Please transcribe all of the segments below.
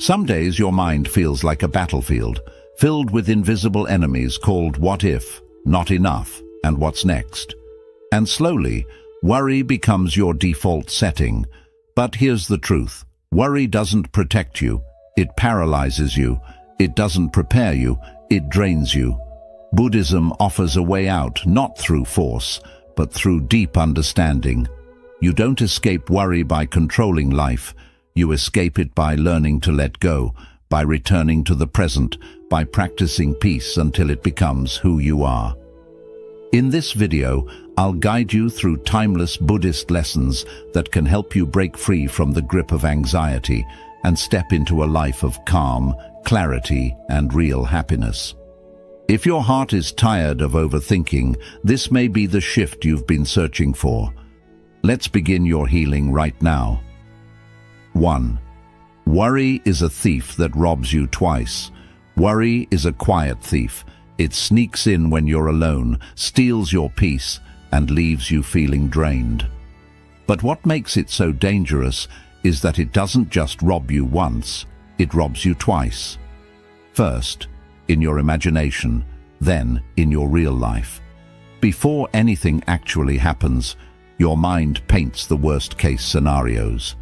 Some days your mind feels like a battlefield, filled with invisible enemies called what if, not enough, and what's next. And slowly, worry becomes your default setting. But here's the truth. Worry doesn't protect you. It paralyzes you. It doesn't prepare you. It drains you. Buddhism offers a way out, not through force, but through deep understanding. You don't escape worry by controlling life. You escape it by learning to let go, by returning to the present, by practicing peace until it becomes who you are. In this video, I'll guide you through timeless Buddhist lessons that can help you break free from the grip of anxiety and step into a life of calm, clarity, and real happiness. If your heart is tired of overthinking, this may be the shift you've been searching for. Let's begin your healing right now. 1. Worry is a thief that robs you twice. Worry is a quiet thief. It sneaks in when you're alone, steals your peace, and leaves you feeling drained. But what makes it so dangerous is that it doesn't just rob you once, it robs you twice. First, in your imagination, then in your real life. Before anything actually happens, your mind paints the worst-case scenarios.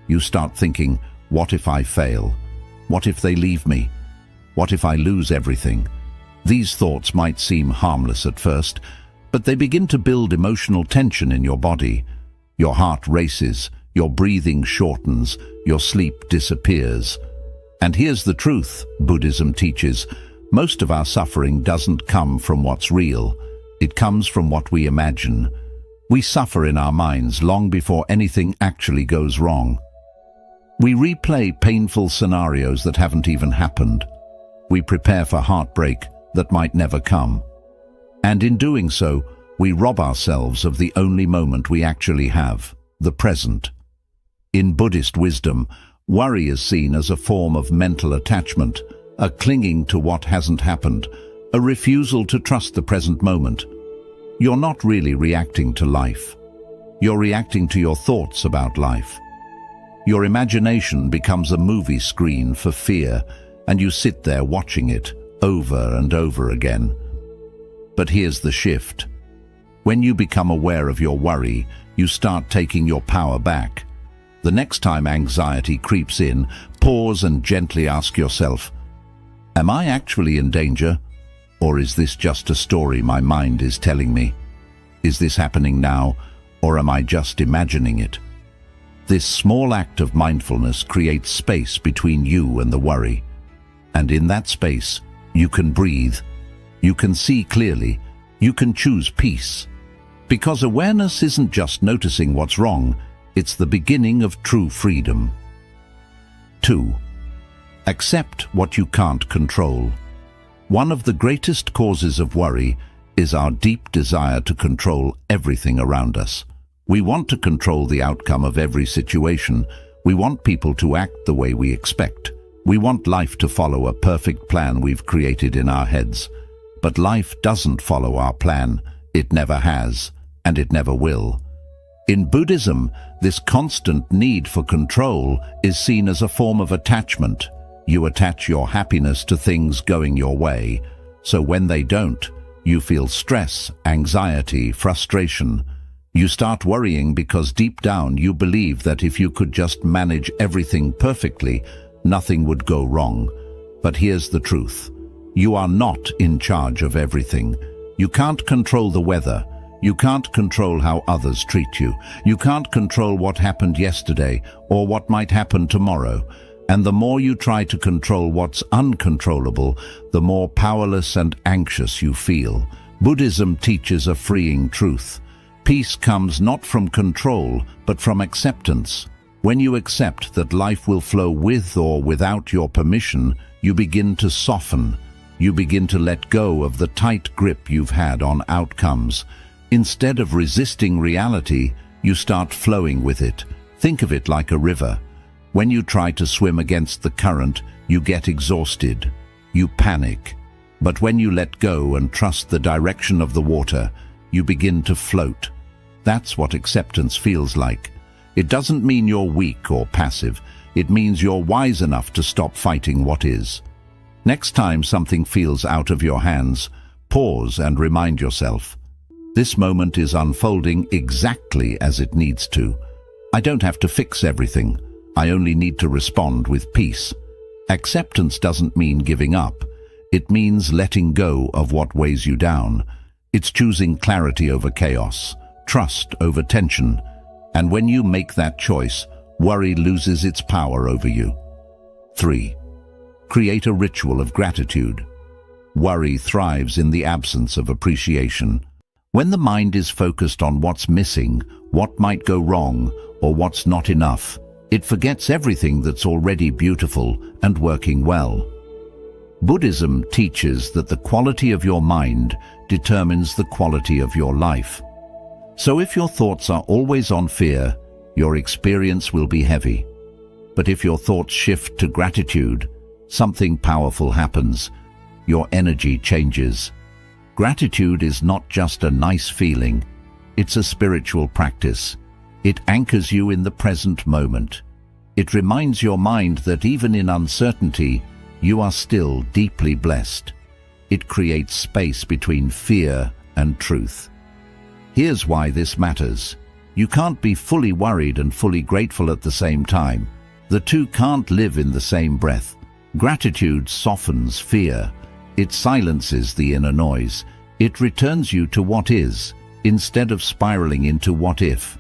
You start thinking, what if I fail? What if they leave me? What if I lose everything? These thoughts might seem harmless at first, but they begin to build emotional tension in your body. Your heart races, your breathing shortens, your sleep disappears. And here's the truth, Buddhism teaches. Most of our suffering doesn't come from what's real. It comes from what we imagine. We suffer in our minds long before anything actually goes wrong. We replay painful scenarios that haven't even happened. We prepare for heartbreak that might never come. And in doing so, we rob ourselves of the only moment we actually have, the present. In Buddhist wisdom, worry is seen as a form of mental attachment, a clinging to what hasn't happened, a refusal to trust the present moment. You're not really reacting to life. You're reacting to your thoughts about life. Your imagination becomes a movie screen for fear, and you sit there watching it over and over again. But here's the shift. When you become aware of your worry, you start taking your power back. The next time anxiety creeps in, pause and gently ask yourself, am I actually in danger? Or is this just a story my mind is telling me? Is this happening now, or am I just imagining it? This small act of mindfulness creates space between you and the worry. And in that space, you can breathe. You can see clearly. You can choose peace. Because awareness isn't just noticing what's wrong, it's the beginning of true freedom. 2. Accept what you can't control. One of the greatest causes of worry is our deep desire to control everything around us. We want to control the outcome of every situation. We want people to act the way we expect. We want life to follow a perfect plan we've created in our heads. But life doesn't follow our plan. It never has, and it never will. In Buddhism, this constant need for control is seen as a form of attachment. You attach your happiness to things going your way, so when they don't, you feel stress, anxiety, frustration. You start worrying because deep down you believe that if you could just manage everything perfectly, nothing would go wrong. But here's the truth. You are not in charge of everything. You can't control the weather. You can't control how others treat you. You can't control what happened yesterday or what might happen tomorrow. And the more you try to control what's uncontrollable, the more powerless and anxious you feel. Buddhism teaches a freeing truth. Peace comes not from control, but from acceptance. When you accept that life will flow with or without your permission, you begin to soften. You begin to let go of the tight grip you've had on outcomes. Instead of resisting reality, you start flowing with it. Think of it like a river. When you try to swim against the current, you get exhausted. You panic. But when you let go and trust the direction of the water, you begin to float. That's what acceptance feels like. It doesn't mean you're weak or passive. It means you're wise enough to stop fighting what is. Next time something feels out of your hands, pause and remind yourself, this moment is unfolding exactly as it needs to. I don't have to fix everything. I only need to respond with peace. Acceptance doesn't mean giving up. It means letting go of what weighs you down. It's choosing clarity over chaos, trust over tension. And when you make that choice, worry loses its power over you. 3. Create a ritual of gratitude. Worry thrives in the absence of appreciation. When the mind is focused on what's missing, what might go wrong, or what's not enough, it forgets everything that's already beautiful and working well. Buddhism teaches that the quality of your mind determines the quality of your life. So if your thoughts are always on fear, your experience will be heavy. But if your thoughts shift to gratitude, something powerful happens. Your energy changes. Gratitude is not just a nice feeling, it's a spiritual practice. It anchors you in the present moment. It reminds your mind that even in uncertainty, you are still deeply blessed. It creates space between fear and truth. Here's why this matters. You can't be fully worried and fully grateful at the same time. The two can't live in the same breath. Gratitude softens fear. It silences the inner noise. It returns you to what is, instead of spiraling into what if.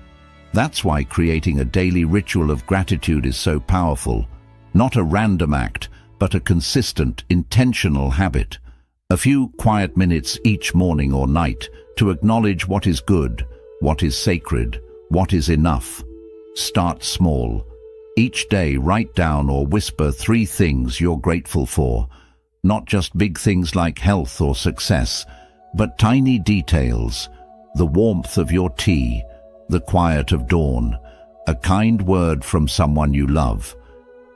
That's why creating a daily ritual of gratitude is so powerful. Not a random act, but a consistent, intentional habit. A few quiet minutes each morning or night to acknowledge what is good, what is sacred, what is enough. Start small. Each day write down or whisper 3 things you're grateful for. Not just big things like health or success, but tiny details. The warmth of your tea, the quiet of dawn, a kind word from someone you love,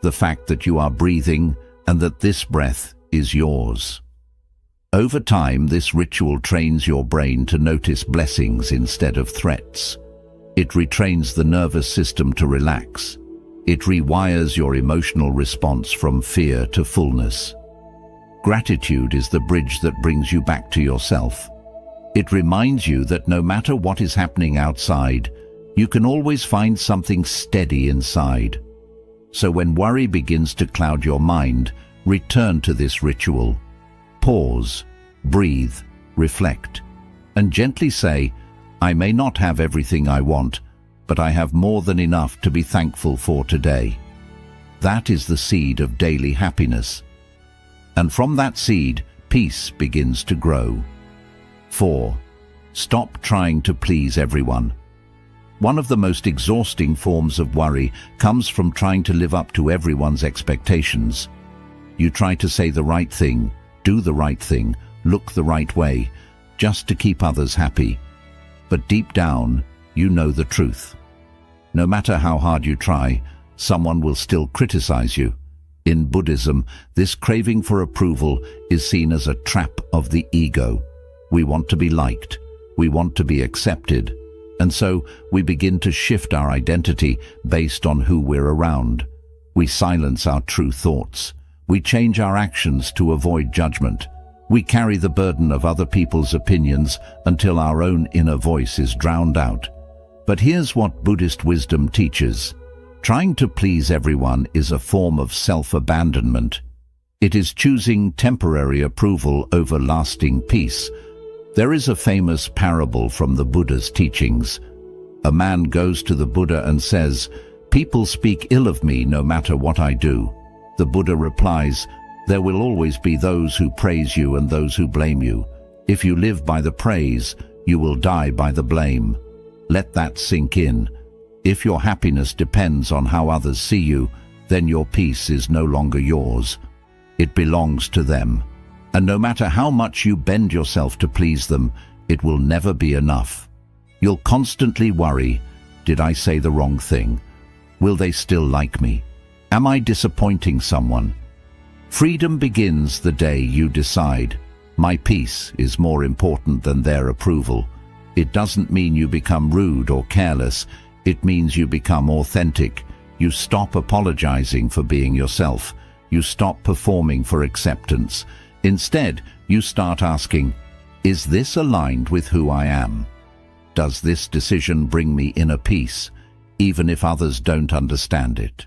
the fact that you are breathing and that this breath is yours. Over time, this ritual trains your brain to notice blessings instead of threats. It retrains the nervous system to relax. It rewires your emotional response from fear to fullness. Gratitude is the bridge that brings you back to yourself. It reminds you that no matter what is happening outside, you can always find something steady inside. So when worry begins to cloud your mind, return to this ritual. Pause, breathe, reflect, and gently say, I may not have everything I want, but I have more than enough to be thankful for today. That is the seed of daily happiness. And from that seed, peace begins to grow. 4. Stop trying to please everyone. One of the most exhausting forms of worry comes from trying to live up to everyone's expectations. You try to say the right thing, do the right thing, look the right way, just to keep others happy. But deep down, you know the truth. No matter how hard you try, someone will still criticize you. In Buddhism, this craving for approval is seen as a trap of the ego. We want to be liked. We want to be accepted. And so we begin to shift our identity based on who we're around. We silence our true thoughts. We change our actions to avoid judgment. We carry the burden of other people's opinions until our own inner voice is drowned out. But here's what Buddhist wisdom teaches. Trying to please everyone is a form of self-abandonment. It is choosing temporary approval over lasting peace. There is a famous parable from the Buddha's teachings. A man goes to the Buddha and says, "People speak ill of me no matter what I do." The Buddha replies, "There will always be those who praise you and those who blame you. If you live by the praise, you will die by the blame." Let that sink in. If your happiness depends on how others see you, then your peace is no longer yours. It belongs to them. And no matter how much you bend yourself to please them, it will never be enough. You'll constantly worry, did I say the wrong thing? Will they still like me? Am I disappointing someone? Freedom begins the day you decide, my peace is more important than their approval. It doesn't mean you become rude or careless. It means you become authentic. You stop apologizing for being yourself. You stop performing for acceptance. Instead, you start asking, is this aligned with who I am? Does this decision bring me inner peace, even if others don't understand it?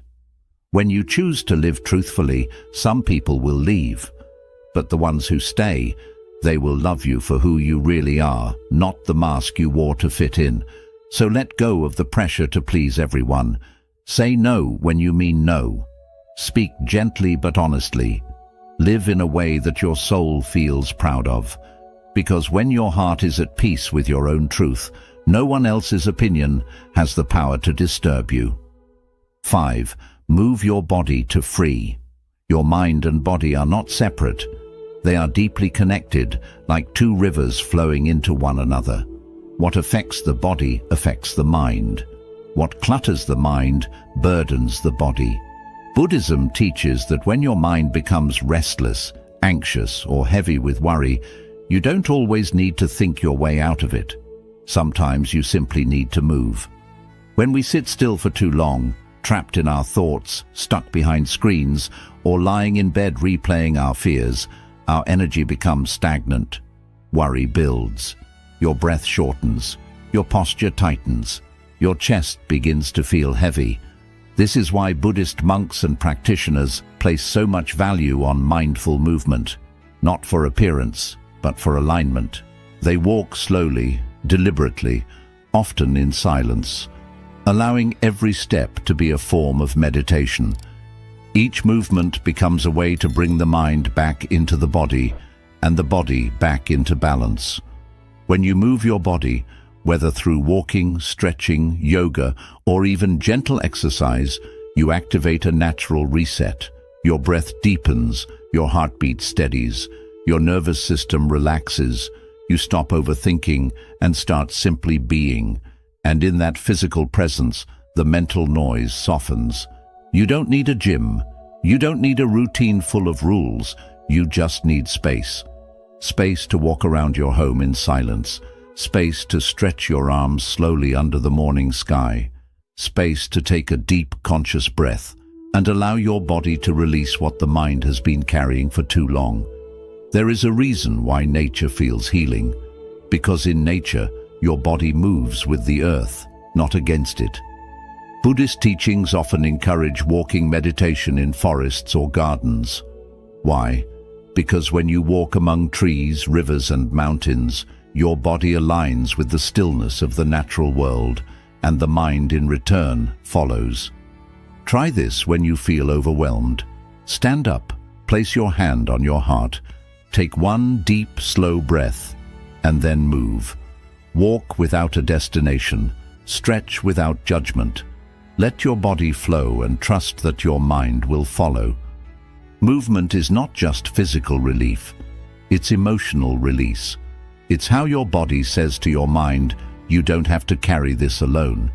When you choose to live truthfully, some people will leave, but the ones who stay, they will love you for who you really are, not the mask you wore to fit in. So let go of the pressure to please everyone. Say no when you mean no. Speak gently but honestly. Live in a way that your soul feels proud of. Because when your heart is at peace with your own truth, no one else's opinion has the power to disturb you. 5. Move your body to free. Your mind and body are not separate. They are deeply connected, like two rivers flowing into one another. What affects the body affects the mind. What clutters the mind burdens the body. Buddhism teaches that when your mind becomes restless, anxious, or heavy with worry, you don't always need to think your way out of it. Sometimes you simply need to move. When we sit still for too long, trapped in our thoughts, stuck behind screens, or lying in bed replaying our fears, our energy becomes stagnant. Worry builds. Your breath shortens. Your posture tightens. Your chest begins to feel heavy. This is why Buddhist monks and practitioners place so much value on mindful movement, not for appearance, but for alignment. They walk slowly, deliberately, often in silence, allowing every step to be a form of meditation. Each movement becomes a way to bring the mind back into the body and the body back into balance. When you move your body, whether through walking, stretching, yoga, or even gentle exercise, you activate a natural reset. Your breath deepens, your heartbeat steadies, your nervous system relaxes, you stop overthinking and start simply being. And in that physical presence, the mental noise softens. You don't need a gym. You don't need a routine full of rules. You just need space. Space to walk around your home in silence. Space to stretch your arms slowly under the morning sky. Space to take a deep, conscious breath and allow your body to release what the mind has been carrying for too long. There is a reason why nature feels healing. Because in nature, your body moves with the earth, not against it. Buddhist teachings often encourage walking meditation in forests or gardens. Why? Because when you walk among trees, rivers, and mountains, your body aligns with the stillness of the natural world, and the mind in return follows. Try this when you feel overwhelmed. Stand up, place your hand on your heart, take one deep, slow breath, and then move. Walk without a destination, stretch without judgment. Let your body flow and trust that your mind will follow. Movement is not just physical relief, it's emotional release. It's how your body says to your mind, you don't have to carry this alone.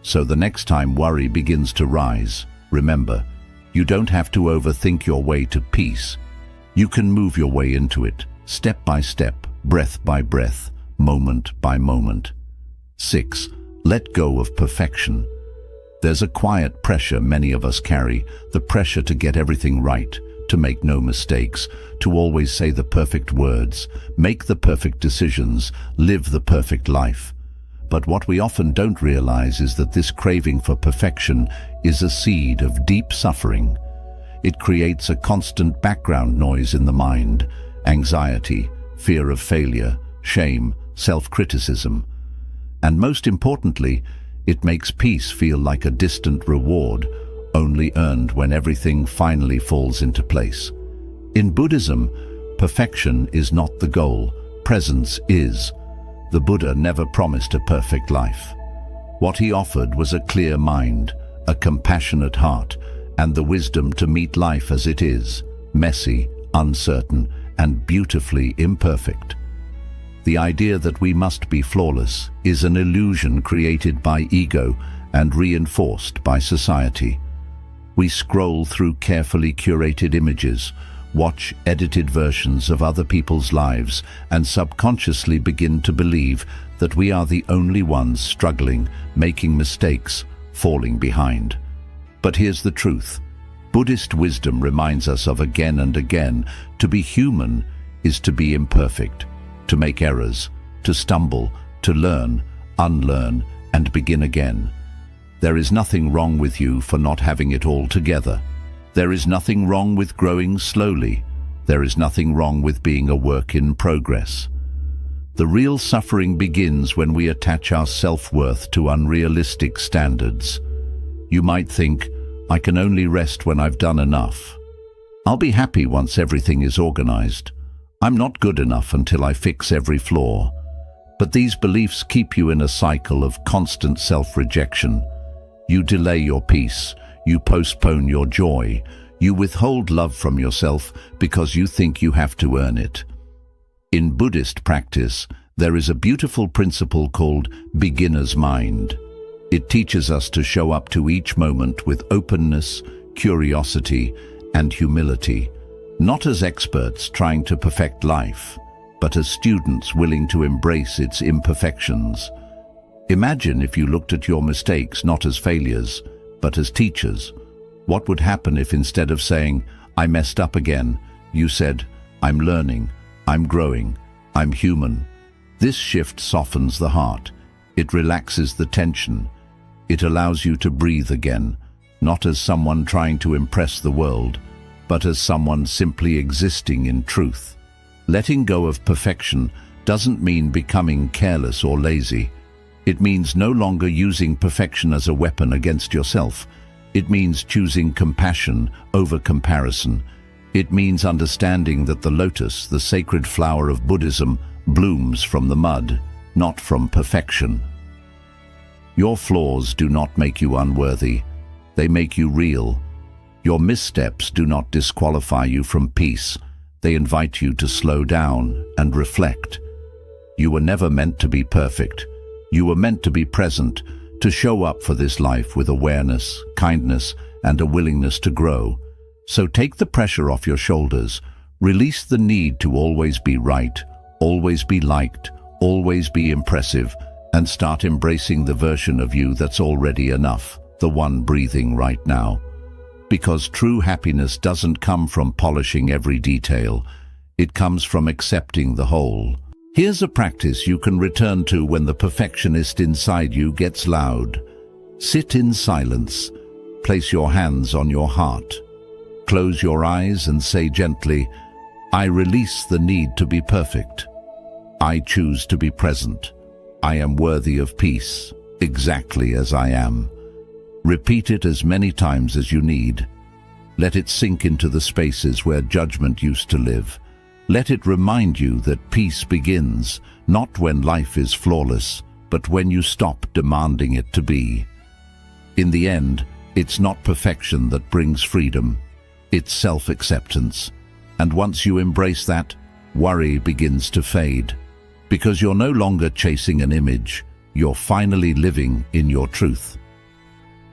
So the next time worry begins to rise, remember, you don't have to overthink your way to peace. You can move your way into it, step by step, breath by breath, moment by moment. 6. Let go of perfection. There's a quiet pressure many of us carry, the pressure to get everything right, to make no mistakes, to always say the perfect words, make the perfect decisions, live the perfect life. But what we often don't realize is that this craving for perfection is a seed of deep suffering. It creates a constant background noise in the mind, anxiety, fear of failure, shame, self-criticism. And most importantly, it makes peace feel like a distant reward, only earned when everything finally falls into place. In Buddhism, perfection is not the goal, presence is. The Buddha never promised a perfect life. What he offered was a clear mind, a compassionate heart, and the wisdom to meet life as it is, messy, uncertain, and beautifully imperfect. The idea that we must be flawless is an illusion created by ego and reinforced by society. We scroll through carefully curated images, watch edited versions of other people's lives, and subconsciously begin to believe that we are the only ones struggling, making mistakes, falling behind. But here's the truth. Buddhist wisdom reminds us of again and again, to be human is to be imperfect, to make errors, to stumble, to learn, unlearn, and begin again. There is nothing wrong with you for not having it all together. There is nothing wrong with growing slowly. There is nothing wrong with being a work in progress. The real suffering begins when we attach our self-worth to unrealistic standards. You might think, I can only rest when I've done enough. I'll be happy once everything is organized. I'm not good enough until I fix every flaw. But these beliefs keep you in a cycle of constant self-rejection. You delay your peace, you postpone your joy, you withhold love from yourself because you think you have to earn it. In Buddhist practice, there is a beautiful principle called beginner's mind. It teaches us to show up to each moment with openness, curiosity, and humility, not as experts trying to perfect life, but as students willing to embrace its imperfections. Imagine if you looked at your mistakes not as failures, but as teachers. What would happen if instead of saying, I messed up again, you said, I'm learning, I'm growing, I'm human? This shift softens the heart. It relaxes the tension. It allows you to breathe again, not as someone trying to impress the world, but as someone simply existing in truth. Letting go of perfection doesn't mean becoming careless or lazy. It means no longer using perfection as a weapon against yourself. It means choosing compassion over comparison. It means understanding that the lotus, the sacred flower of Buddhism, blooms from the mud, not from perfection. Your flaws do not make you unworthy. They make you real. Your missteps do not disqualify you from peace. They invite you to slow down and reflect. You were never meant to be perfect. You were meant to be present, to show up for this life with awareness, kindness, and a willingness to grow. So take the pressure off your shoulders. Release the need to always be right, always be liked, always be impressive, and start embracing the version of you that's already enough, the one breathing right now. Because true happiness doesn't come from polishing every detail. It comes from accepting the whole. Here's a practice you can return to when the perfectionist inside you gets loud. Sit in silence. Place your hands on your heart. Close your eyes and say gently, I release the need to be perfect. I choose to be present. I am worthy of peace, exactly as I am. Repeat it as many times as you need. Let it sink into the spaces where judgment used to live. Let it remind you that peace begins, not when life is flawless, but when you stop demanding it to be. In the end, it's not perfection that brings freedom. It's self-acceptance. And once you embrace that, worry begins to fade. Because you're no longer chasing an image, you're finally living in your truth.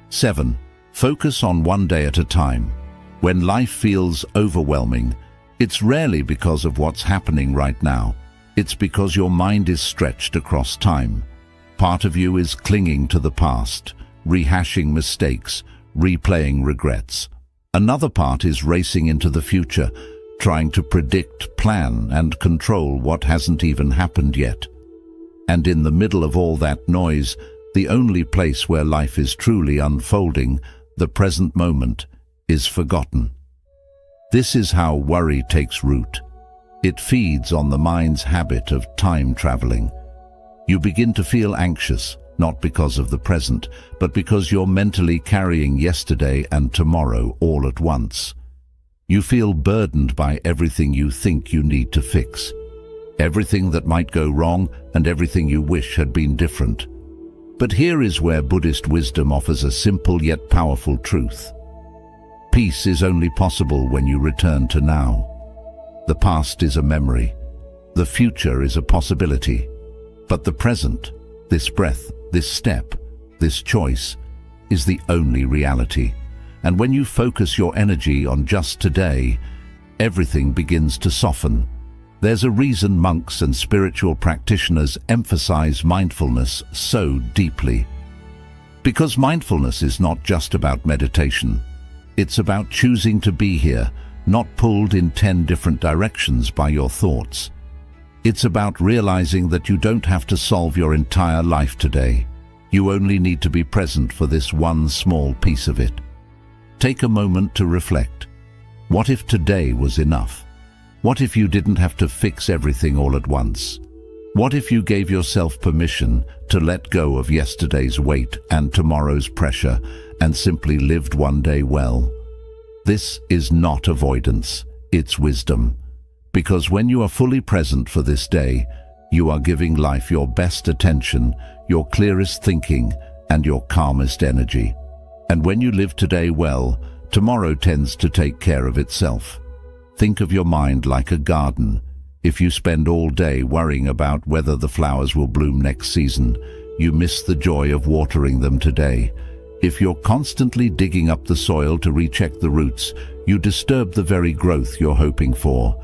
7. Focus on one day at a time. When life feels overwhelming, it's rarely because of what's happening right now. It's because your mind is stretched across time. Part of you is clinging to the past, rehashing mistakes, replaying regrets. Another part is racing into the future, trying to predict, plan, and control what hasn't even happened yet. And in the middle of all that noise, the only place where life is truly unfolding, the present moment, is forgotten. This is how worry takes root. It feeds on the mind's habit of time traveling. You begin to feel anxious, not because of the present, but because you're mentally carrying yesterday and tomorrow all at once. You feel burdened by everything you think you need to fix, everything that might go wrong and everything you wish had been different. But here is where Buddhist wisdom offers a simple yet powerful truth. Peace is only possible when you return to now. The past is a memory. The future is a possibility. But the present, this breath, this step, this choice, is the only reality. And when you focus your energy on just today, everything begins to soften. There's a reason monks and spiritual practitioners emphasize mindfulness so deeply. Because mindfulness is not just about meditation. It's about choosing to be here, not pulled in 10 different directions by your thoughts. It's about realizing that you don't have to solve your entire life today. You only need to be present for this one small piece of it. Take a moment to reflect. What if today was enough? What if you didn't have to fix everything all at once? What if you gave yourself permission to let go of yesterday's weight and tomorrow's pressure and simply lived one day well? This is not avoidance, it's wisdom. Because when you are fully present for this day, you are giving life your best attention, your clearest thinking, and your calmest energy. And when you live today well, tomorrow tends to take care of itself. Think of your mind like a garden. If you spend all day worrying about whether the flowers will bloom next season, you miss the joy of watering them today. If you're constantly digging up the soil to recheck the roots, you disturb the very growth you're hoping for.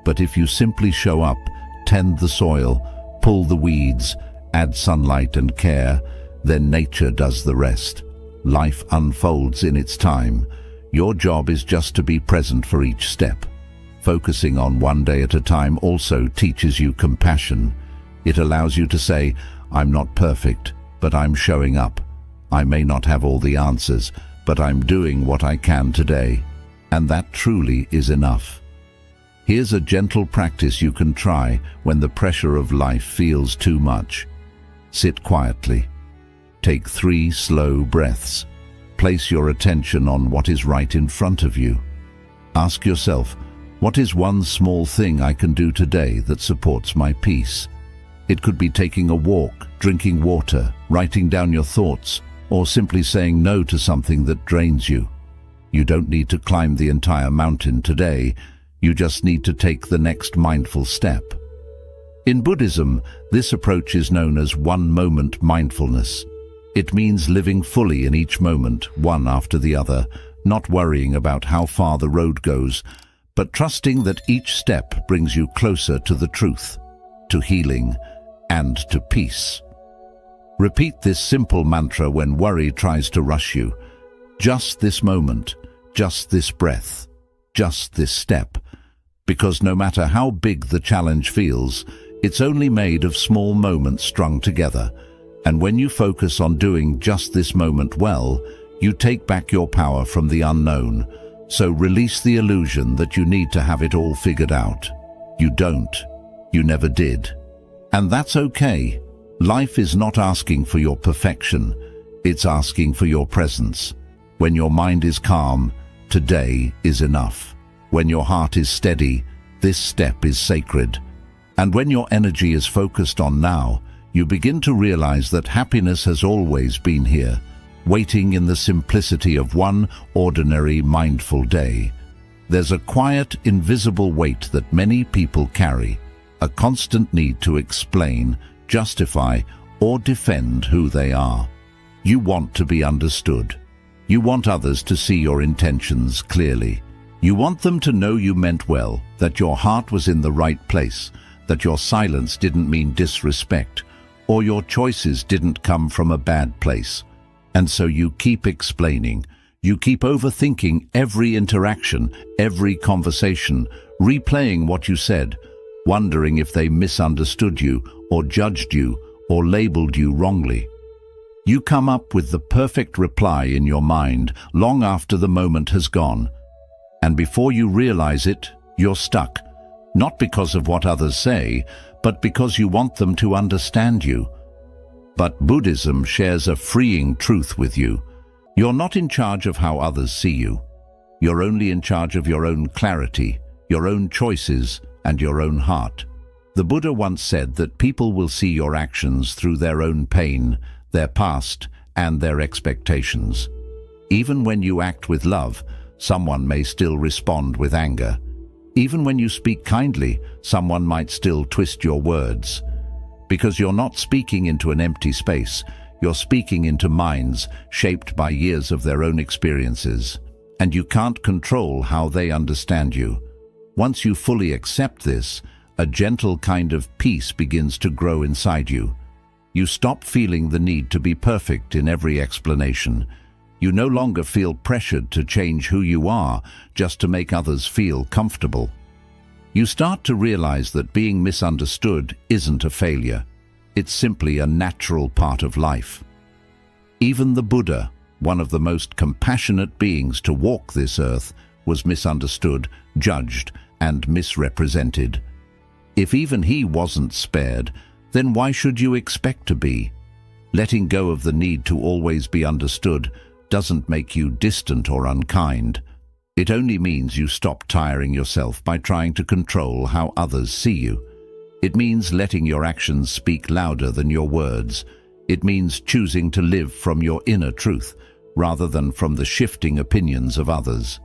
But if you simply show up, tend the soil, pull the weeds, add sunlight and care, then nature does the rest. Life unfolds in its time. Your job is just to be present for each step. Focusing on one day at a time also teaches you compassion. It allows you to say, I'm not perfect, but I'm showing up. I may not have all the answers, but I'm doing what I can today. And that truly is enough. Here's a gentle practice you can try when the pressure of life feels too much. Sit quietly. Take 3 slow breaths. Place your attention on what is right in front of you. Ask yourself, what is one small thing I can do today that supports my peace? It could be taking a walk, drinking water, writing down your thoughts, or simply saying no to something that drains you. You don't need to climb the entire mountain today. You just need to take the next mindful step. In Buddhism, this approach is known as one-moment mindfulness. It means living fully in each moment, one after the other, not worrying about how far the road goes, but trusting that each step brings you closer to the truth, to healing, and to peace. Repeat this simple mantra when worry tries to rush you. Just this moment, just this breath, just this step. Because no matter how big the challenge feels, it's only made of small moments strung together. And when you focus on doing just this moment well, you take back your power from the unknown. So release the illusion that you need to have it all figured out. You don't. You never did. And that's okay. Life is not asking for your perfection. It's asking for your presence. When your mind is calm, today is enough. When your heart is steady, this step is sacred. And when your energy is focused on now, you begin to realize that happiness has always been here, waiting in the simplicity of one ordinary mindful day. There's a quiet, invisible weight that many people carry, a constant need to explain, justify, or defend who they are. You want to be understood. You want others to see your intentions clearly. You want them to know you meant well, that your heart was in the right place, that your silence didn't mean disrespect, or your choices didn't come from a bad place. And so you keep explaining. You keep overthinking every interaction, every conversation, replaying what you said, wondering if they misunderstood you, or judged you, or labeled you wrongly. You come up with the perfect reply in your mind long after the moment has gone. And before you realize it, you're stuck, not because of what others say, but because you want them to understand you. But Buddhism shares a freeing truth with you. You're not in charge of how others see you. You're only in charge of your own clarity, your own choices, and your own heart. The Buddha once said that people will see your actions through their own pain, their past, and their expectations. Even when you act with love, someone may still respond with anger. Even when you speak kindly, someone might still twist your words. Because you're not speaking into an empty space, you're speaking into minds shaped by years of their own experiences. And you can't control how they understand you. Once you fully accept this, a gentle kind of peace begins to grow inside you. You stop feeling the need to be perfect in every explanation. You no longer feel pressured to change who you are just to make others feel comfortable. You start to realize that being misunderstood isn't a failure. It's simply a natural part of life. Even the Buddha, one of the most compassionate beings to walk this earth, was misunderstood, judged, and misrepresented. If even he wasn't spared, then why should you expect to be? Letting go of the need to always be understood doesn't make you distant or unkind. It only means you stop tiring yourself by trying to control how others see you. It means letting your actions speak louder than your words. It means choosing to live from your inner truth, rather than from the shifting opinions of others.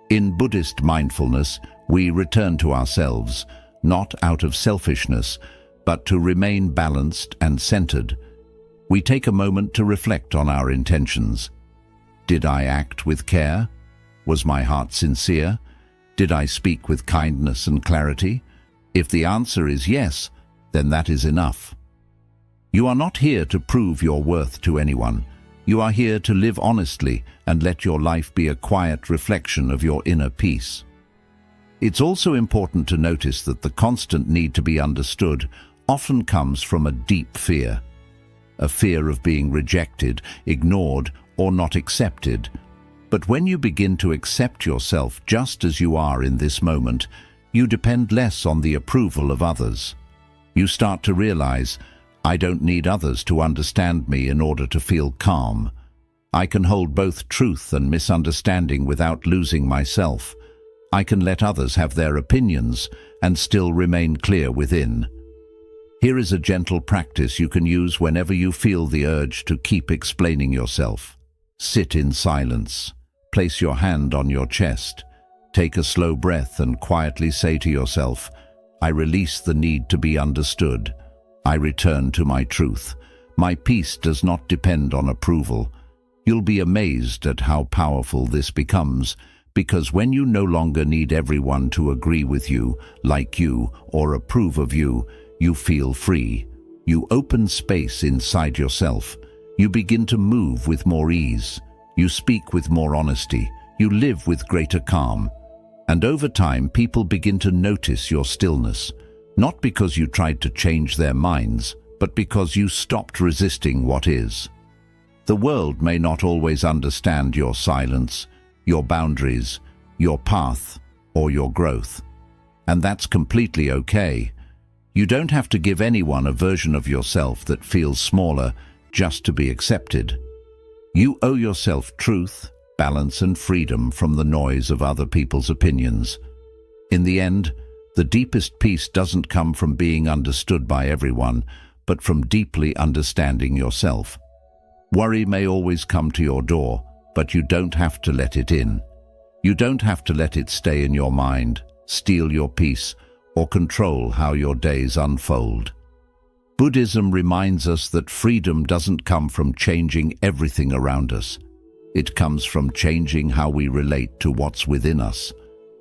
In Buddhist mindfulness, we return to ourselves, not out of selfishness, but to remain balanced and centered. We take a moment to reflect on our intentions. Did I act with care? Was my heart sincere? Did I speak with kindness and clarity? If the answer is yes, then that is enough. You are not here to prove your worth to anyone. You are here to live honestly and let your life be a quiet reflection of your inner peace. It's also important to notice that the constant need to be understood often comes from a deep fear. A fear of being rejected, ignored, or not accepted. But when you begin to accept yourself just as you are in this moment, you depend less on the approval of others. You start to realize, I don't need others to understand me in order to feel calm. I can hold both truth and misunderstanding without losing myself. I can let others have their opinions and still remain clear within. Here is a gentle practice you can use whenever you feel the urge to keep explaining yourself. Sit in silence. Place your hand on your chest. Take a slow breath and quietly say to yourself, I release the need to be understood. I return to my truth. My peace does not depend on approval. You'll be amazed at how powerful this becomes, because when you no longer need everyone to agree with you, like you, or approve of you, you feel free. You open space inside yourself. You begin to move with more ease. You speak with more honesty. You live with greater calm. And over time, people begin to notice your stillness, not because you tried to change their minds, but because you stopped resisting what is. The world may not always understand your silence, your boundaries, your path, or your growth. And that's completely okay. You don't have to give anyone a version of yourself that feels smaller just to be accepted. You owe yourself truth, balance, and freedom from the noise of other people's opinions. In the end, the deepest peace doesn't come from being understood by everyone, but from deeply understanding yourself. Worry may always come to your door, but you don't have to let it in. You don't have to let it stay in your mind, steal your peace, or control how your days unfold. Buddhism reminds us that freedom doesn't come from changing everything around us. It comes from changing how we relate to what's within us.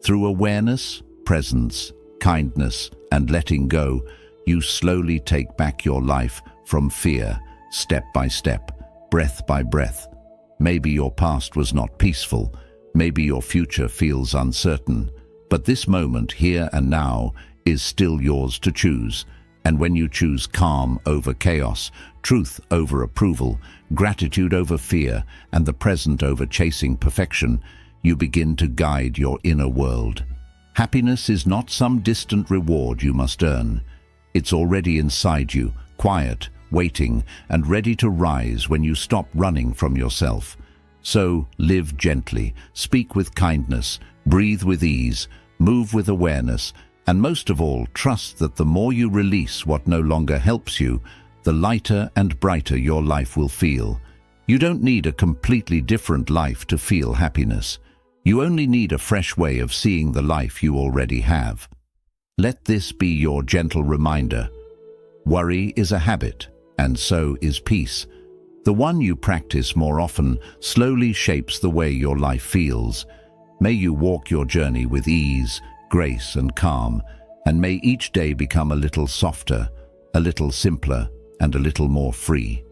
Through awareness, presence, kindness, and letting go, you slowly take back your life from fear, step by step, breath by breath. Maybe your past was not peaceful. Maybe your future feels uncertain. But this moment, here and now, is still yours to choose. And when you choose calm over chaos, truth over approval, gratitude over fear, and the present over chasing perfection, you begin to guide your inner world. Happiness is not some distant reward you must earn. It's already inside you, quiet, waiting, and ready to rise when you stop running from yourself. So live gently, speak with kindness, breathe with ease, move with awareness, and most of all, trust that the more you release what no longer helps you, the lighter and brighter your life will feel. You don't need a completely different life to feel happiness. You only need a fresh way of seeing the life you already have. Let this be your gentle reminder. Worry is a habit, and so is peace. The one you practice more often slowly shapes the way your life feels. May you walk your journey with ease, grace, and calm, and may each day become a little softer, a little simpler, and a little more free.